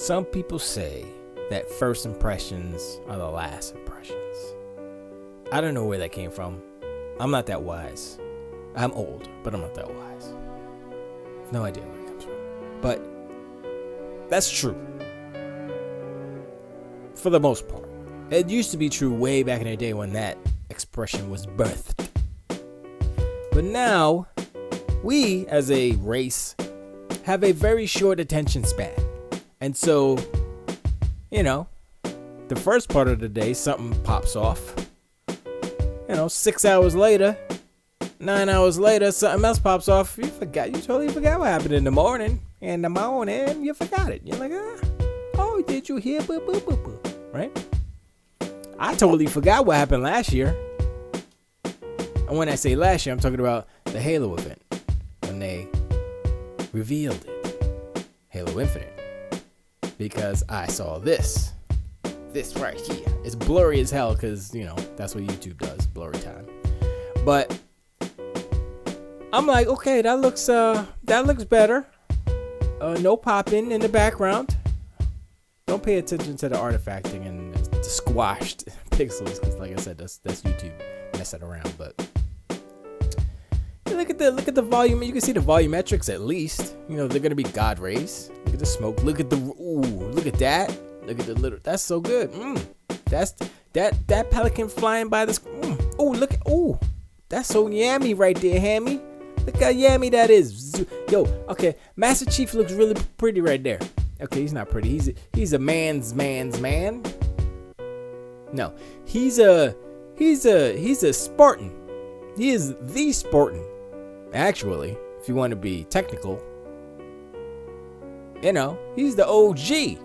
Some people say that first impressions are the last impressions. I don't know where that came from. I'm not that wise. I'm old, but I'm not that wise. No idea where it comes from. But that's true. For the most part. It used to be true way back in the day when that expression was birthed. But now, we as a race have a very short attention span. And so, the first part of the day, something pops off. 6 hours later, 9 hours later, something else pops off. You totally forgot what happened in the morning. In the morning, you forgot it. You're like, oh, did you hear? Boo, boo, boo, boo. Right? I totally forgot what happened last year. And when I say last year, I'm talking about the Halo event. When they revealed it. Halo Infinite. Because I saw this right here. It's blurry as hell because, that's what YouTube does, blurry time. But I'm like, okay, that looks better. No popping in the background. Don't pay attention to the artifacting and the squashed pixels because, like I said, that's YouTube messing around. But look at the volume. You can see the volumetrics at least. They're gonna be God rays. Look at the smoke. Look at look at that. Look at the little. That's so good. That's that pelican flying by the. That's so yummy right there, Hammy. Look how yummy that is. Yo, okay. Master Chief looks really pretty right there. Okay, he's not pretty. He's a man's man. No, he's a Spartan. He is the Spartan. Actually, if you want to be technical, he's the OG.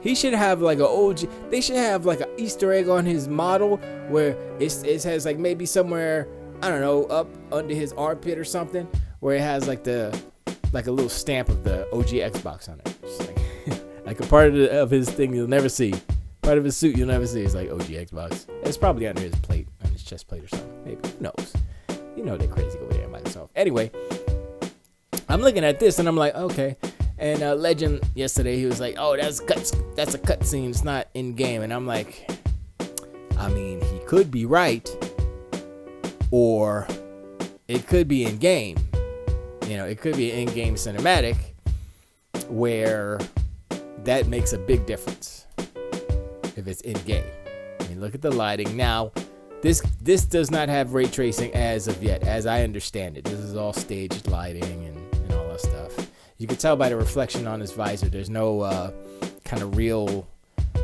He should have like an OG. They should have like an Easter egg on his model where it has like maybe somewhere, I don't know, up under his armpit or something, where it has like a little stamp of the OG Xbox on it. Just like a part of his thing you'll never see. Part of his suit you'll never see is like OG Xbox. It's probably under his plate, on his chest plate or something. Maybe. Who knows? They're crazy over there at Microsoft. Anyway, I'm looking at this and I'm like, okay. And Legend yesterday, he was like, oh, that's a cutscene. It's not in game. And I'm like, he could be right, or it could be in game. It could be an in-game cinematic where that makes a big difference if it's in game. Look at the lighting. Now, this does not have ray tracing as of yet, as I understand it. This is all staged lighting and all that stuff. You can tell by the reflection on his visor. There's no kind of real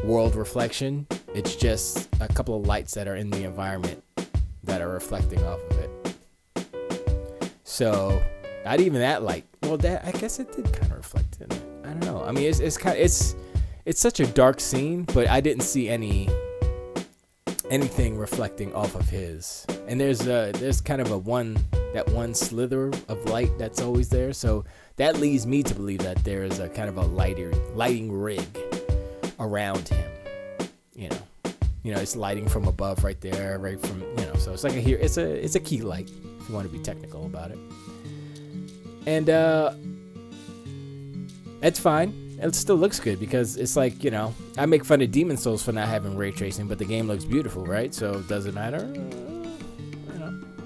world reflection. It's just a couple of lights that are in the environment that are reflecting off of it. So, not even that light. Well, I guess it did kind of reflect in it. I don't know. It's such a dark scene, but I didn't see anything reflecting off of his. And there's kind of that one slither of light that's always there. So that leads me to believe that there is a kind of a lighting rig around him. It's lighting from above right there, right from, so it's like it's a key light if you want to be technical about it. And it's fine. It still looks good because it's like, I make fun of Demon Souls for not having ray tracing, but the game looks beautiful, right? So does it matter?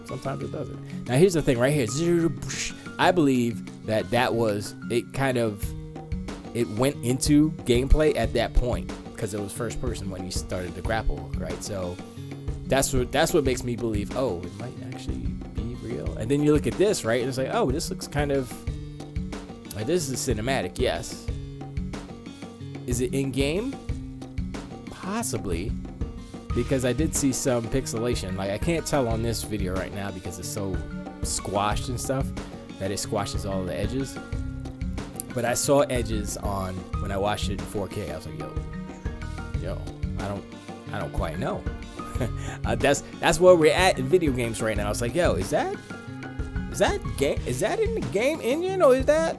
Sometimes it doesn't. Now here's the thing right here. I believe that was, it went into gameplay at that point because it was first person when you started the grapple hook, right? So that's what makes me believe, oh, it might actually be real. And then you look at this, right? And it's like, oh, this looks kind of like, this is cinematic, yes. Is it in game? Possibly, because I did see some pixelation. Like, I can't tell on this video right now because it's so squashed and stuff that it squashes all the edges. But I saw edges on when I watched it in 4K. I was like, yo, I don't quite know. That's where we're at in video games right now. I was like, yo, is that game? Is that in the game engine, or is that?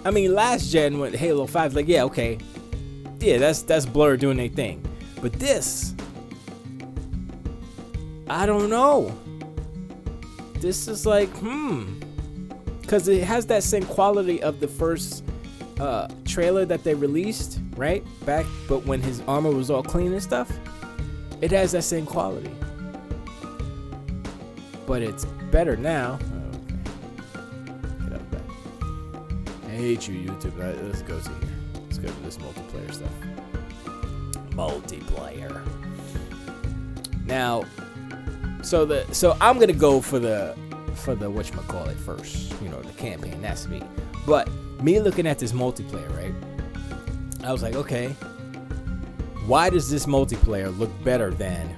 Last gen with Halo 5, like, yeah, okay. Yeah, that's Blur doing their thing. But this, I don't know. This is like, because it has that same quality of the first trailer that they released right? But when his armor was all clean and stuff, it has that same quality. But it's better now. Oh, okay. Get up back. I hate you, YouTube. Let's go to here. Let's go to this multiplayer stuff. Multiplayer. Now, so I'm gonna go for the whatchamacallit first. You know, the campaign. That's me. But me looking at this multiplayer, right? I was like, okay, why does this multiplayer look better than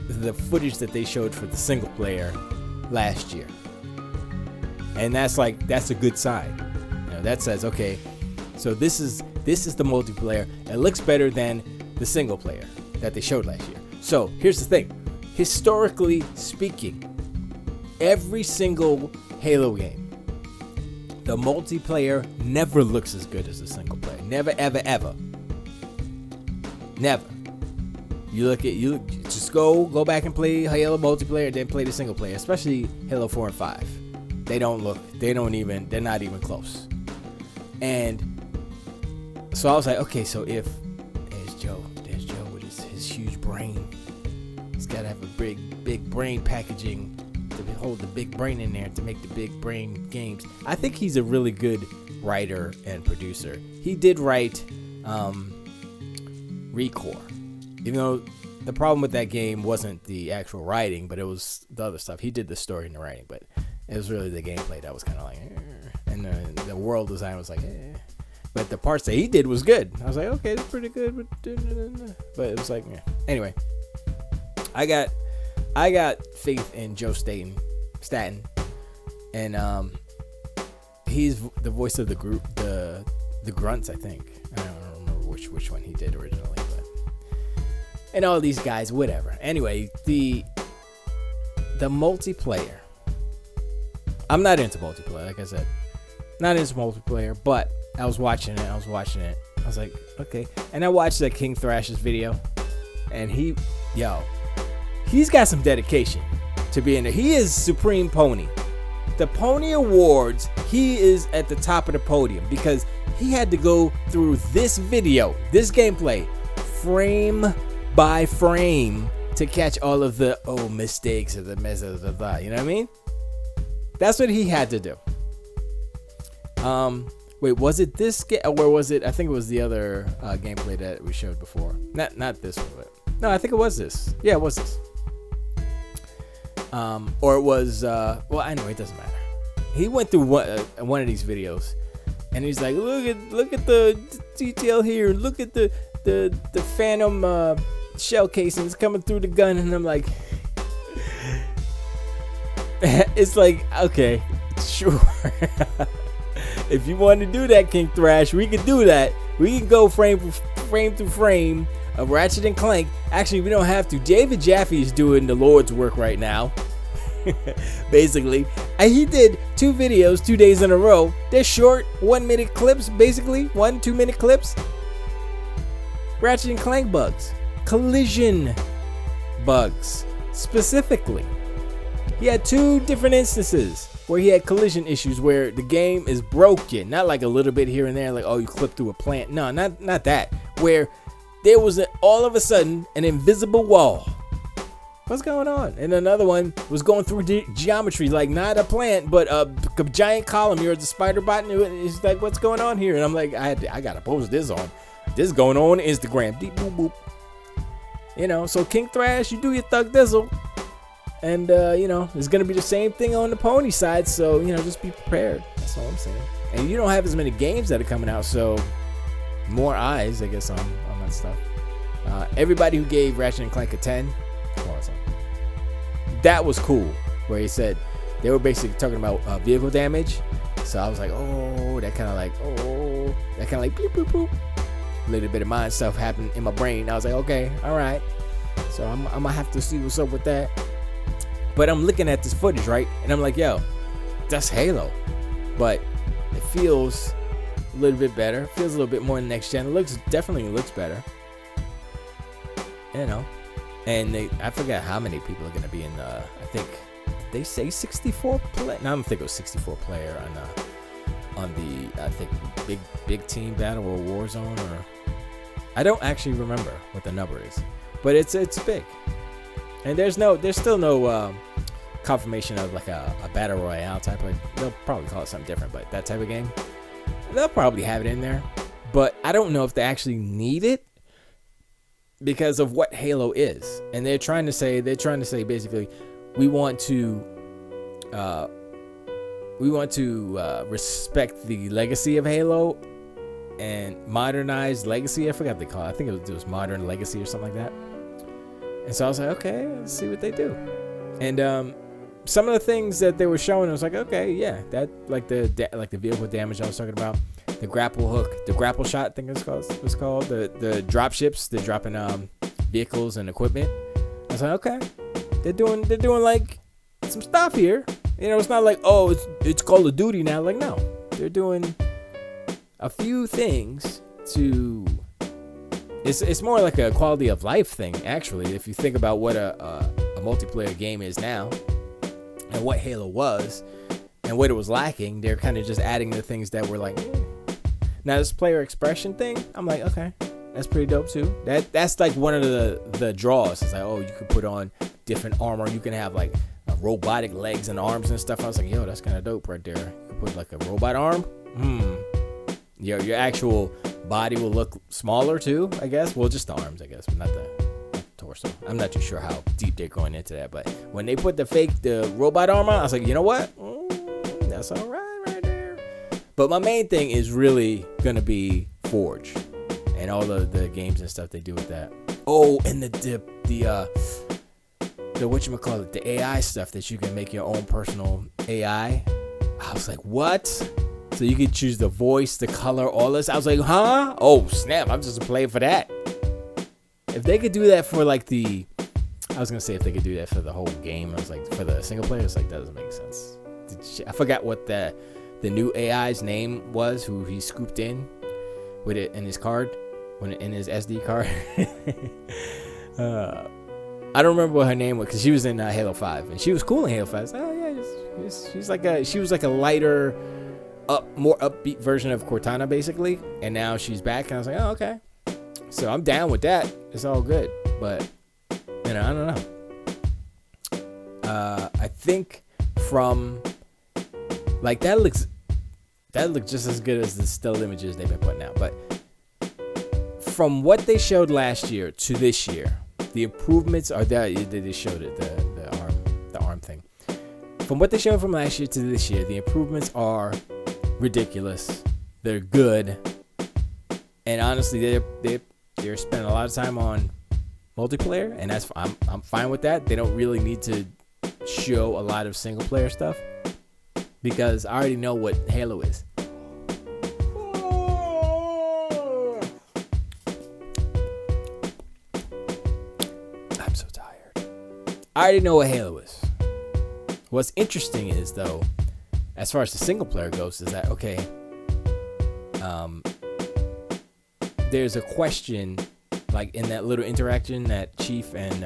the footage that they showed for the single player last year? And that's a good sign. You know, that says, okay, so this is the multiplayer. It looks better than the single player that they showed last year. So here's the thing. Historically speaking, every single Halo game, the multiplayer never looks as good as the single player. Never, ever, ever. Never. You just go back and play Halo multiplayer, then play the single player, especially Halo 4 and 5. They're not even close. And so I was like, okay, so if there's Joe with his huge brain. He's got to have a big brain packaging to hold the big brain in there to make the big brain games. I think he's a really good writer and producer. He did write Recore, even though the problem with that game wasn't the actual writing, but it was the other stuff. He did the story and the writing, but it was really the gameplay that was kind of like, and the world design was like, but the parts that he did was good. I was like, okay, it's pretty good, but it was like, anyway. I got faith in Joe Staten, and he's the voice of the group, the Grunts, I think. I don't remember which one he did originally, but and all these guys, whatever. Anyway, the multiplayer. I'm not into multiplayer, like I said, not into multiplayer, but I was watching it. I was like, okay, and I watched that King Thrash's video, and he's got some dedication to be in there. He is Supreme Pony. The Pony Awards, he is at the top of the podium because he had to go through this video, this gameplay, frame by frame to catch all of the mistakes or the messes of that. You know what I mean? That's what he had to do. Wait, was it this game or was it? I think it was the other gameplay that we showed before. Not this one, but no, I think it was this. Yeah, it was this. Or it was, well, anyway, it doesn't matter. He went through one of these videos, and he's like, look at the detail here. Look at the phantom shell casings coming through the gun, and I'm like, it's like, okay, sure. If you want to do that, King Thrash, we can do that. We can go frame to frame of Ratchet and Clank. Actually, we don't have to. David Jaffe is doing the Lord's work right now. Basically, and he did 2 videos 2 days in a row. They're short 1-minute clips, basically 1-2-minute clips. Ratchet and Clank bugs, collision bugs specifically. He had 2 different instances where he had collision issues where the game is broken, not like a little bit here and there, like you clip through a plant. No, not that. Where there was all of a sudden an invisible wall. What's going on? And another one was going through geometry, like not a plant, but a giant column. You're the spider bot, and it's like, what's going on here? And I'm like, I gotta post this on. This is going on Instagram. Deep boop boop. You know, so King Thrash, you do your thug dizzle, and it's gonna be the same thing on the pony side. So just be prepared. That's all I'm saying. And you don't have as many games that are coming out, so more eyes, I guess, on that stuff. Everybody who gave Ratchet and Clank a 10. That was cool, where he said they were basically talking about vehicle damage. So I was like, that kind of like beep, boop, boop. A little bit of mind stuff happened in my brain. I was like, okay, all right. So I'm gonna have to see what's up with that. But I'm looking at this footage, right? And I'm like, yo, that's Halo. But it feels a little bit better. It feels a little bit more next gen. Definitely looks better. And I forgot how many people are going to be in I think, did they say 64 player? No, I don't think it was 64 player on the, I think, big team battle or Warzone, or I don't actually remember what the number is, but it's big. And there's still no confirmation of like a battle royale type of. They'll probably call it something different, but that type of game, they'll probably have it in there. But I don't know if they actually need it because of what Halo is, and they're trying to say basically, we want to respect the legacy of Halo and modernize legacy. I forgot what they call it. I think it was modern legacy or something like that. And so I was like, okay, let's see what they do. And some of the things that they were showing, I was like, okay, yeah, that like the vehicle damage I was talking about, the grapple hook, the grapple shot, I think it was called, the drop ships, they're dropping vehicles and equipment. I was like, okay, they're doing like some stuff here. You know, it's not like, oh, it's Call of Duty now. Like, no, they're doing a few things to. It's more like a quality of life thing, actually. If you think about what a multiplayer game is now, and what Halo was, and what it was lacking, they're kind of just adding the things that were like. Now this player expression thing, I'm like, okay, that's pretty dope too. That's like one of the draws. It's like, oh, you could put on different armor. You can have like robotic legs and arms and stuff. I was like, yo, that's kind of dope right there. You could put like a robot arm. Your actual body will look smaller too, I guess. Well, just the arms, I guess, but not the torso. I'm not too sure how deep they're going into that, but when they put the robot armor on, I was like, you know what? That's all right there. But my main thing is really gonna be Forge and all the games and stuff they do with that. Oh, and the whatchamacallit, the AI stuff that you can make your own personal AI. I was like, what? So you could choose the voice, the color, all this. I was like, huh? Oh, snap. I'm just playing for that. If they could do that for like I was going to say if they could do that for the whole game. I was like, for the single player, it's like, that doesn't make sense. I forgot what the new AI's name was, who he scooped in with it in his card, in his SD card. I don't remember what her name was because she was in Halo 5 and she was cool in Halo 5. So, oh yeah, she was like a lighter, more upbeat version of Cortana basically, and now she's back. And I was like, oh okay, so I'm down with that. It's all good, but I don't know. I think from like that looks just as good as the still images they've been putting out, but from what they showed last year to this year. The improvements are there. They showed it, the arm thing. From what they showed from last year to this year, the improvements are ridiculous. They're good, and honestly, they're spending a lot of time on multiplayer, and I'm fine with that. They don't really need to show a lot of single player stuff because I already know what Halo is. I already know what Halo is. What's interesting is, though, as far as the single player goes, is that, okay, there's a question, like in that little interaction that Chief and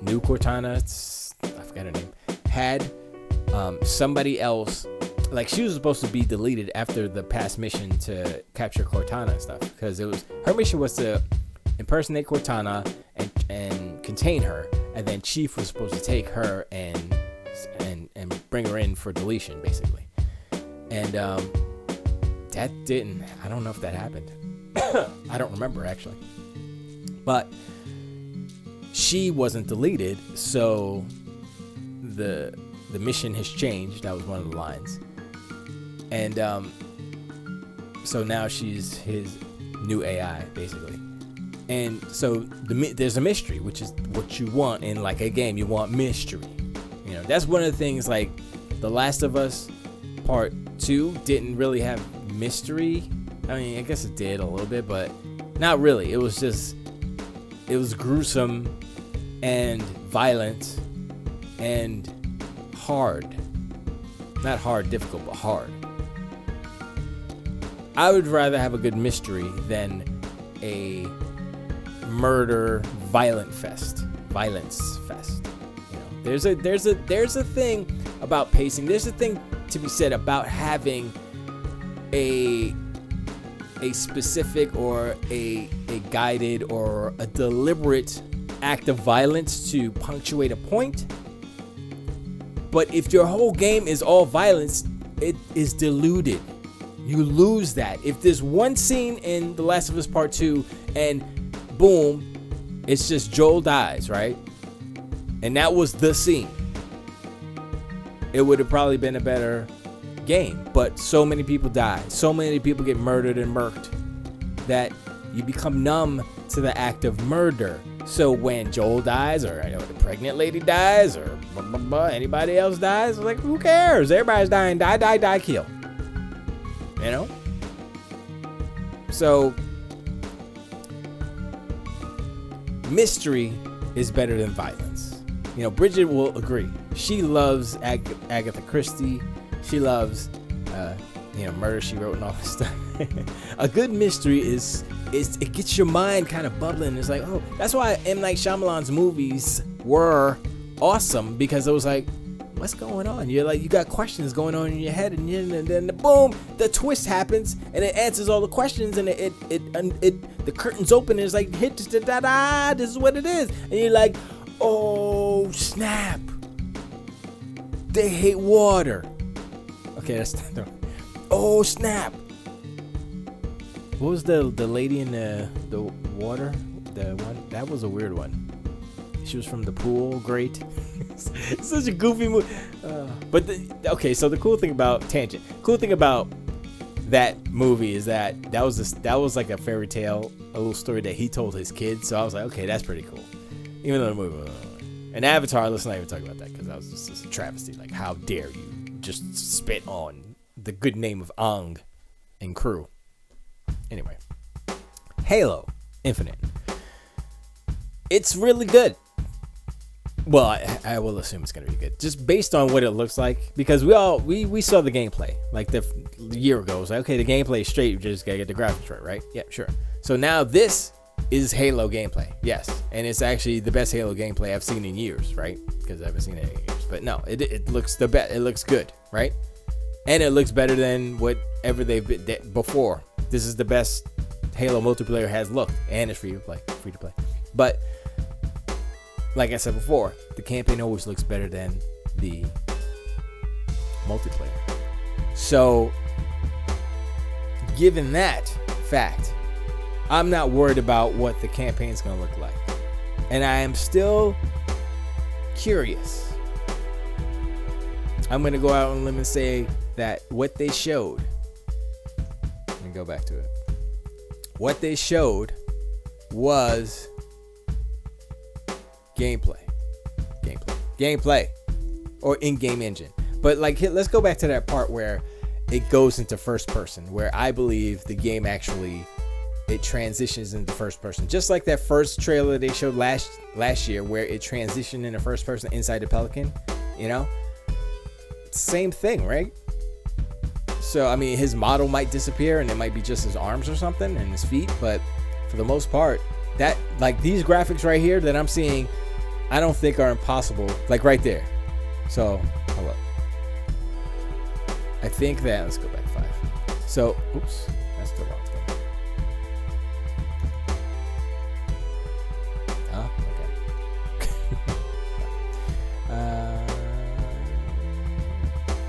new Cortana, I forgot her name, had, somebody else, like she was supposed to be deleted after the past mission to capture Cortana and stuff, because her mission was to impersonate Cortana and contain her. And then Chief was supposed to take her and bring her in for deletion, basically. And that didn't. I don't know if that happened. I don't remember actually. But she wasn't deleted, so the mission has changed. That was one of the lines. And so now she's his new AI, basically. And so there's a mystery, which is what you want in like a game. You want mystery. You know, that's one of the things, like The Last of Us Part 2 didn't really have mystery. I mean, I guess it did a little bit, but not really. It was gruesome and violent and hard. Not hard, difficult, but hard. I would rather have a good mystery than a murder violence fest. You know, there's a thing about pacing. There's a thing to be said about having a a specific or a guided or a deliberate act of violence to punctuate a point. But if your whole game is all violence, it is diluted. You lose that. If there's one scene in The Last of Us Part 2 and boom, it's just Joel dies, right? And that was the scene, it would have probably been a better game. But so many people die. So many people get murdered and murked that you become numb to the act of murder. So when Joel dies, or the pregnant lady dies, or anybody else dies, like, who cares? Everybody's dying. Die, kill. You know? So mystery is better than violence. You know, Bridget will agree. She loves Agatha Christie. She loves, Murder, She Wrote, and all this stuff. A good mystery is it gets your mind kind of bubbling. It's like, oh, that's why M. Night Shyamalan's movies were awesome, because it was like, what's going on? You're like, you got questions going on in your head, and then boom, the twist happens, and it answers all the questions, and the curtains open, and it's like, hit da, this is what it is, and you're like, oh snap, they hate water. Okay, that's oh snap. What was the lady in the water? The one that was a weird one. She was from the pool. Great. Such a goofy movie. So the cool thing about cool thing about that movie is that was like a fairy tale, a little story that he told his kids. So I was like, okay, that's pretty cool. Even though the movie, and Avatar, let's not even talk about that, because that was just a travesty. Like, how dare you just spit on the good name of Aang and crew. Anyway, Halo Infinite. It's really good. Well, I will assume it's gonna be good, just based on what it looks like, because we saw the gameplay like the year ago. It was like, okay, the gameplay is straight, you just gotta get the graphics right? Yeah, sure. So now this is Halo gameplay, yes, and it's actually the best Halo gameplay I've seen in years, right? Because I haven't seen it in years, but no, it looks the best. It looks good, right? And it looks better than whatever they've been before. This is the best Halo multiplayer has looked, and it's free to play. But like I said before, the campaign always looks better than the multiplayer. So, given that fact, I'm not worried about what the campaign's going to look like. And I am still curious. I'm going to go out on a limb and say that what they showed, let me go back to it. What they showed was gameplay or in-game engine. But like, let's go back to that part where it goes into first person, where I believe the game actually, it transitions into first person, just like that first trailer they showed last year, where it transitioned into first person inside the Pelican. You know, same thing, right? So I mean, his model might disappear and it might be just his arms or something and his feet, but for the most part, that, like, these graphics right here that I'm seeing, I don't think are impossible, like right there. So hold up, I think that, let's go back 5. So oops, that's the wrong thing.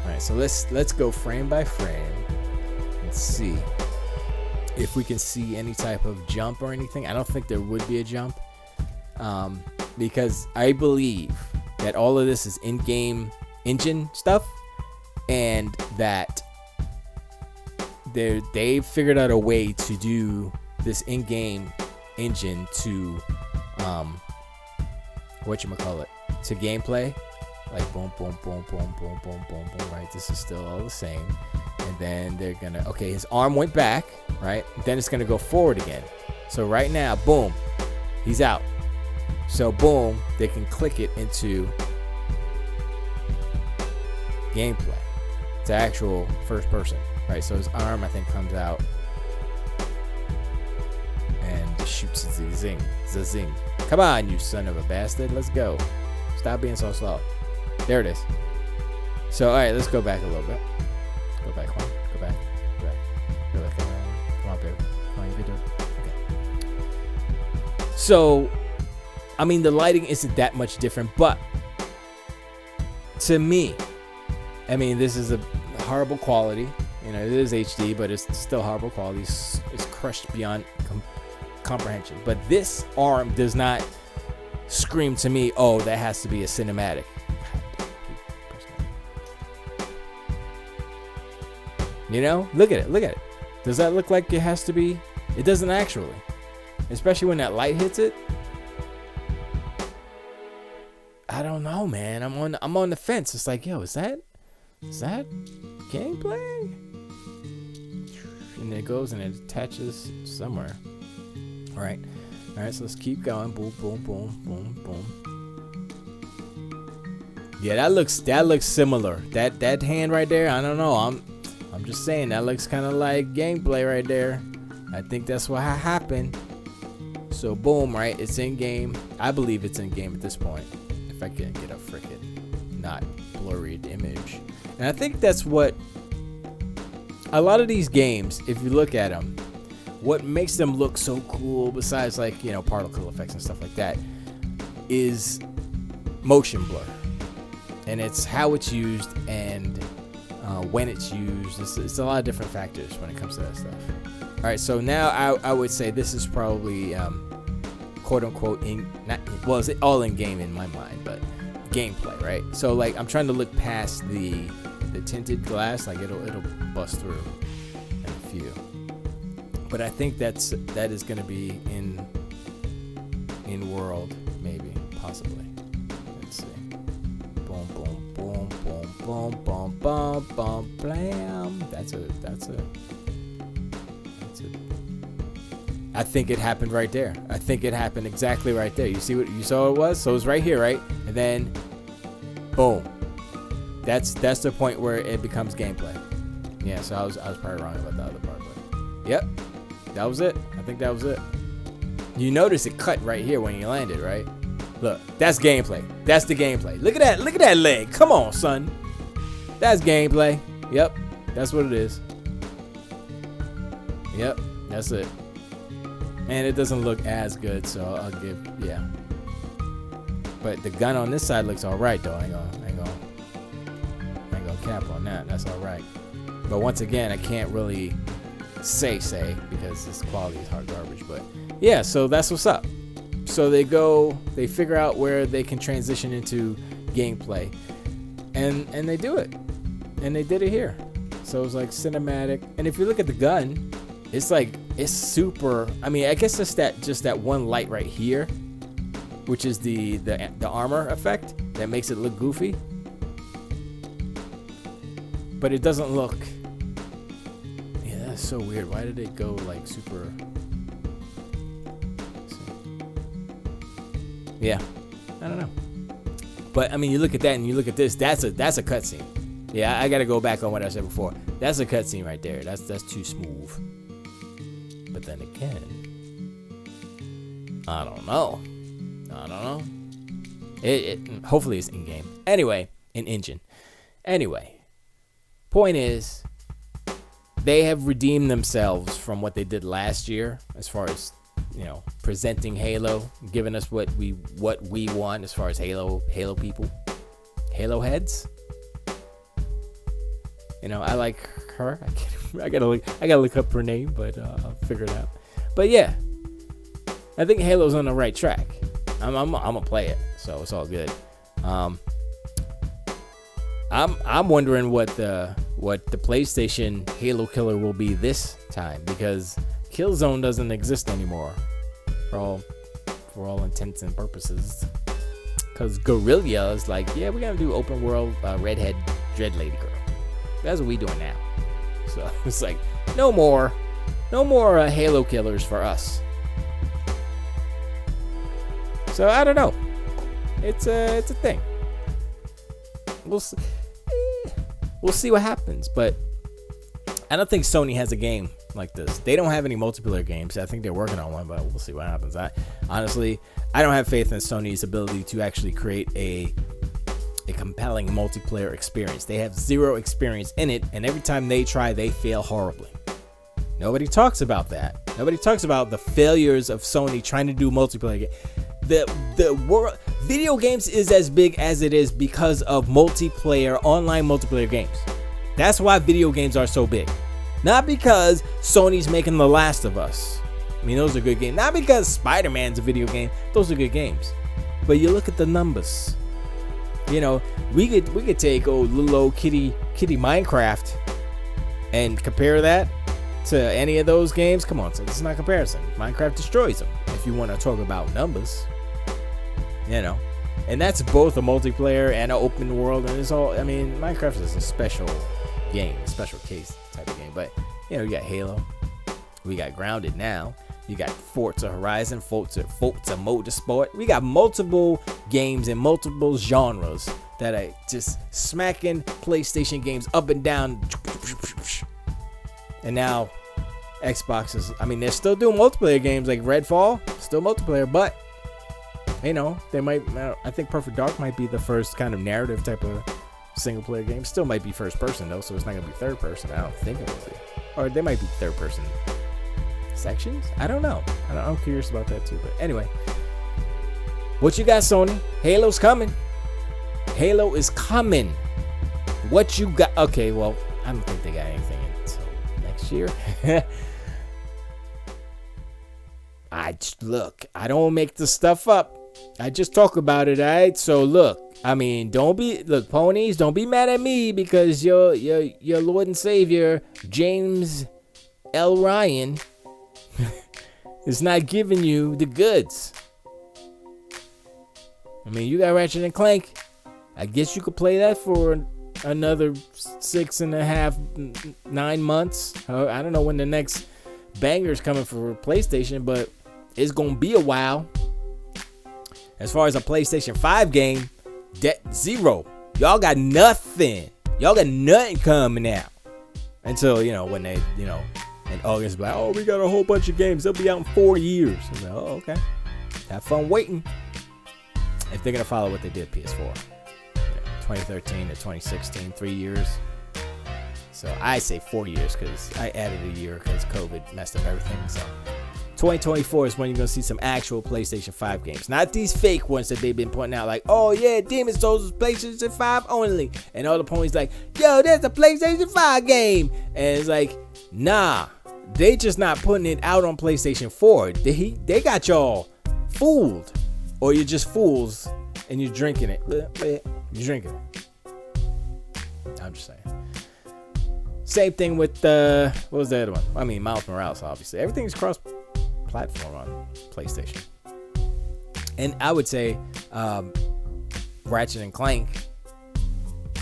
Alright, so let's go frame by frame and see if we can see any type of jump or anything. I don't think there would be a jump, because I believe that all of this is in-game engine stuff, and that they've figured out a way to do this in-game engine to to gameplay, like boom boom boom boom boom boom boom boom, right? This is still all the same, and then they're gonna, okay, his arm went back, right? Then it's gonna go forward again. So right now, boom, he's out. So boom, they can click it into gameplay. It's actual first person, right? So his arm, I think, comes out and shoots the zing. Come on, you son of a bastard, let's go. Stop being so slow. There it is. So all right, let's go back a little bit. Go back, come on. Go back. Come on, baby. So, I mean, the lighting isn't that much different, but to me, I mean, this is a horrible quality. You know, it is HD, but it's still horrible quality. It's crushed beyond comprehension. But this arm does not scream to me, oh, that has to be a cinematic. You know, look at it. Does that look like it has to be? It doesn't actually, especially when that light hits it. I don't know, man. I'm on the fence. It's like, yo, is that gameplay? And it goes and it attaches somewhere. All right, so let's keep going. Boom, boom, boom, boom, boom. Yeah, that looks similar. That hand right there. I don't know. I'm just saying that looks kind of like gameplay right there. I think that's what happened. So boom, right? It's in game. I believe it's in game at this point. If I can get a freaking not blurred image. And I think that's what a lot of these games, if you look at them, what makes them look so cool, besides like, you know, particle effects and stuff like that, is motion blur. And it's how it's used and when it's used. It's a lot of different factors when it comes to that stuff. All right, so now I would say this is probably quote unquote it's all in game in my mind, but gameplay, right? So like I'm trying to look past the tinted glass, like it'll bust through in a few. But I think that is going to be in world, maybe, possibly. Let's see. Boom, boom, boom, boom, boom, boom, boom, boom, blam. That's a. I think it happened right there. I think it happened exactly right there. You see what you saw? It was so it was right here, right? And then, boom. That's the point where it becomes gameplay. Yeah. So I was probably wrong about the other part, but yep. That was it. I think that was it. You notice it cut right here when you landed, right? Look, that's gameplay. That's the gameplay. Look at that. Look at that leg. Come on, son. That's gameplay. Yep. That's what it is. Yep. That's it. And it doesn't look as good, so I'll give, yeah. But the gun on this side looks all right, though. I ain't gonna cap on that. That's all right. But once again, I can't really say because this quality is hot garbage. But yeah, so that's what's up. So they figure out where they can transition into gameplay, and they do it, and they did it here. So it's like cinematic, and if you look at the gun, it's super. I mean, I guess it's just that one light right here, which is the armor effect that makes it look goofy, but it doesn't look. So weird. Why did it go like super? Yeah, I don't know. But I mean, you look at that and you look at this. That's a cutscene. Yeah, I gotta go back on what I said before. That's a cutscene right there. That's too smooth. But then again, I don't know. It hopefully it's in game. Anyway, in engine. Anyway, point is, they have redeemed themselves from what they did last year as far as, you know, presenting Halo, giving us what we want as far as Halo people, Halo heads. You know, I like her. I gotta look up her name, but I'll figure it out. But yeah, I think Halo's on the right track. I'm gonna play it, so it's all good. I'm wondering what the PlayStation Halo killer will be this time, because Killzone doesn't exist anymore for all intents and purposes. Because Guerrilla is like, yeah, we're gonna do open world redhead dread lady girl. That's what we doing now. So it's like no more Halo killers for us. So I don't know. It's a thing. We'll see what happens, but I don't think Sony has a game like this. They don't have any multiplayer games. I think they're working on one, but we'll see what happens. Honestly, I don't have faith in Sony's ability to actually create a compelling multiplayer experience. They have zero experience in it, and every time they try, they fail horribly. Nobody talks about that. Nobody talks about the failures of Sony trying to do multiplayer. The world video games is as big as it is because of multiplayer, online multiplayer games. That's why video games are so big. Not because Sony's making The Last of Us. I mean, those are good games. Not because Spider-Man's a video game. Those are good games. But you look at the numbers. You know, we could take little old kitty Minecraft and compare that to any of those games. Come on, so it's not a comparison. Minecraft destroys them if you want to talk about numbers. You know, and that's both a multiplayer and an open world, and it's all. I mean, Minecraft is a special game, a special case type of game. But you know, you got Halo, we got Grounded now. You got Forza Horizon, Forza Motorsport. We got multiple games in multiple genres that are just smacking PlayStation games up and down. And now Xbox is, I mean, they're still doing multiplayer games like Redfall, still multiplayer, but you know, they might, I think Perfect Dark might be the first kind of narrative type of single player game. Still might be first person though, so it's not gonna be third person. I don't think it will be. Or they might be third person sections. I don't know. I'm curious about that too. But anyway, what you got, Sony? Halo's coming. Halo is coming. What you got? Okay, well, I don't think they got anything until next year. Look, I don't make the stuff up. I just talk about it, alright? So look, I mean, ponies, don't be mad at me because your Lord and Savior, James L. Ryan, is not giving you the goods. I mean, you got Ratchet and Clank. I guess you could play that for another 6.5, 9 months. I don't know when the next banger's coming for PlayStation, but it's gonna be a while. As far as a PlayStation 5 game, zero. Y'all got nothing. Y'all got nothing coming out until, you know, when they, you know, in August, like, oh, we got a whole bunch of games. They'll be out in 4 years. I'm like, oh, okay. Have fun waiting. If they're gonna follow what they did PS4, 2013 to 2016, 3 years. So I say 4 years because I added a year because COVID messed up everything. So 2024 is when you're gonna see some actual PlayStation 5 games, not these fake ones that they've been pointing out, like, oh yeah, Demon's Souls is PlayStation 5 only, and all the ponies like, yo, that's a PlayStation 5 game, and it's like, nah, they just not putting it out on PlayStation 4. They got y'all fooled, or you're just fools and you're drinking it. You're drinking it. I'm just saying. Same thing with what was the other one? I mean, Miles Morales, obviously. Everything's cross-platform on PlayStation. And I would say Ratchet and Clank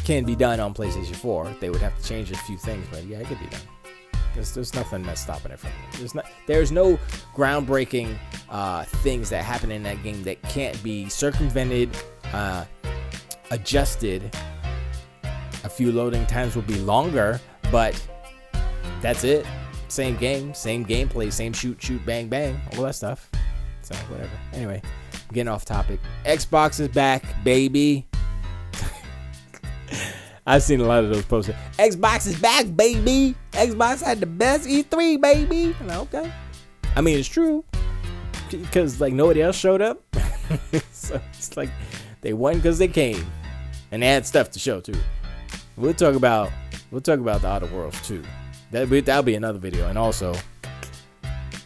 can be done on PlayStation 4. They would have to change a few things, but yeah, it could be done. There's nothing that's stopping it from you. There's no groundbreaking things that happen in that game that can't be circumvented, adjusted. A few loading times will be longer, but that's it. Same game, same gameplay, same shoot, bang, bang, all that stuff. So whatever. Anyway, I'm getting off topic. Xbox is back, baby. I've seen a lot of those posts. Xbox is back, baby. Xbox had the best E3, baby. I'm like, okay. I mean, it's true. Because, like, nobody else showed up. So it's like they won because they came. And they had stuff to show, too. We'll talk about the Outer Worlds, too. That'll be another video. And also,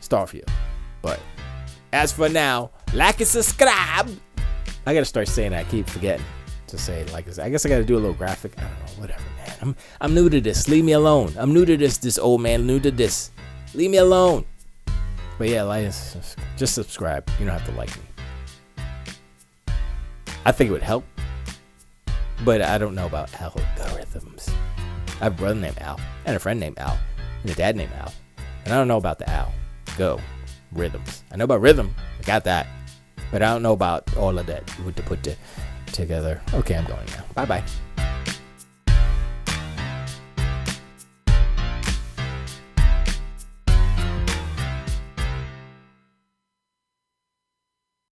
Starfield. But as for now, like and subscribe. I got to start saying that. I keep forgetting to say like this. I guess I gotta do a little graphic. I don't know, whatever, man. I'm new to this. Leave me alone. I'm new to this old man, new to this. Leave me alone. But yeah, like, just subscribe. You don't have to like me. I think it would help, but I don't know about algorithms. I have a brother named Al and a friend named Al and a dad named Al, and I don't know about the Al rhythms. I know about rhythm. I got that, but I don't know about all of that with the put together. Okay, I'm going now. Bye-bye.